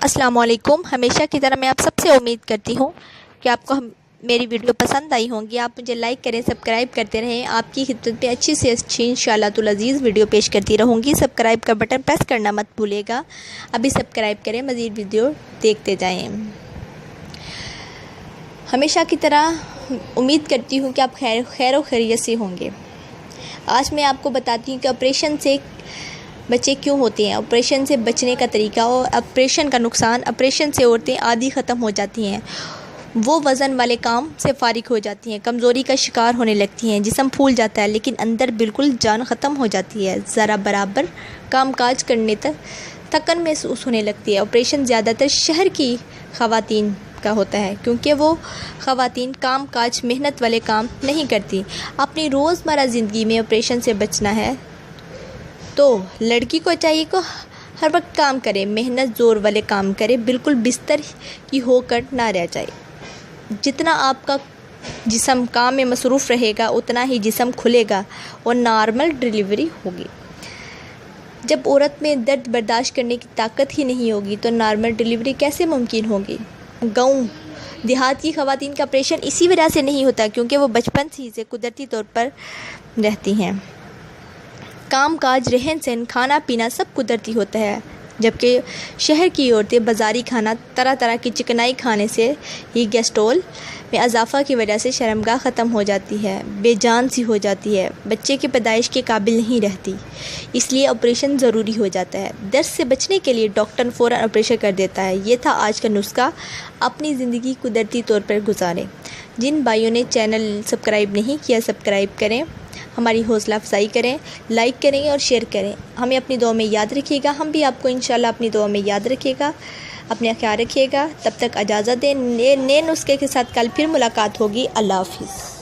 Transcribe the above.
अस्सलाम वालेकुम। हमेशा की तरह मैं आप सबसे उम्मीद करती हूँ कि आपको मेरी वीडियो पसंद आई होंगी। आप मुझे लाइक करें, सब्सक्राइब करते रहें। आपकी खिदमत में अच्छी से अच्छी इंशाअल्लाह अज़ीज़ वीडियो पेश करती रहूँगी। सब्सक्राइब का बटन प्रेस करना मत भूलिएगा। अभी सब्सक्राइब करें, मज़ीद वीडियो देखते जाएँ। हमेशा की तरह उम्मीद करती हूँ कि आप खैर खैरियत से होंगे। आज मैं आपको बताती हूँ कि ऑपरेशन से बच्चे क्यों होते हैं, ऑपरेशन से बचने का तरीका और ऑपरेशन का नुकसान। ऑपरेशन से औरतें आधी ख़त्म हो जाती हैं, वो वज़न वाले काम से फारिग हो जाती हैं, कमज़ोरी का शिकार होने लगती हैं, जिस्म फूल जाता है, लेकिन अंदर बिल्कुल जान ख़त्म हो जाती है। ज़रा बराबर काम काज करने तक थकन महसूस होने लगती है। ऑपरेशन ज़्यादातर शहर की ख़वातीन का होता है, क्योंकि वो ख़वातीन काम काज मेहनत वाले काम नहीं करती। अपनी रोज़मर्रा ज़िंदगी में ऑपरेशन से बचना है तो लड़की को चाहिए कि हर वक्त काम करे, मेहनत ज़ोर वाले काम करे, बिल्कुल बिस्तर की होकर ना रह जाए। जितना आपका जिस्म काम में मसरूफ़ रहेगा उतना ही जिस्म खुलेगा और नॉर्मल डिलीवरी होगी। जब औरत में दर्द बर्दाश्त करने की ताकत ही नहीं होगी तो नॉर्मल डिलीवरी कैसे मुमकिन होगी। गाँव देहात की ख़वातीन का ऑपरेशन इसी वजह से नहीं होता क्योंकि वो बचपन से कुदरती तौर पर रहती हैं। काम काज, रहन सहन, खाना पीना सब कुदरती होता है, जबकि शहर की औरतें बाज़ारी खाना, तरह तरह की चिकनाई खाने से ही गैस्ट्रोल में इजाफ़ा की वजह से शर्मगाह ख़त्म हो जाती है, बेजान सी हो जाती है, बच्चे की पैदाइश के काबिल नहीं रहती। इसलिए ऑपरेशन ज़रूरी हो जाता है। दर्द से बचने के लिए डॉक्टर फ़ौरन ऑपरेशन कर देता है। ये था आज का नुस्खा। अपनी ज़िंदगी कुदरती तौर पर गुजारें। जिन भाइयों ने चैनल सब्सक्राइब नहीं किया, सब्सक्राइब करें, हमारी हौसला अफजाई करें, लाइक करें और शेयर करें। हमें अपनी दुआ में याद रखिएगा, हम भी आपको इंशाल्लाह अपनी दुआ में याद रखिएगा। अपने ख्याल रखिएगा। तब तक इजाज़त दें। नए नुस्खे के साथ कल फिर मुलाकात होगी। अल्लाह हाफ़िज़।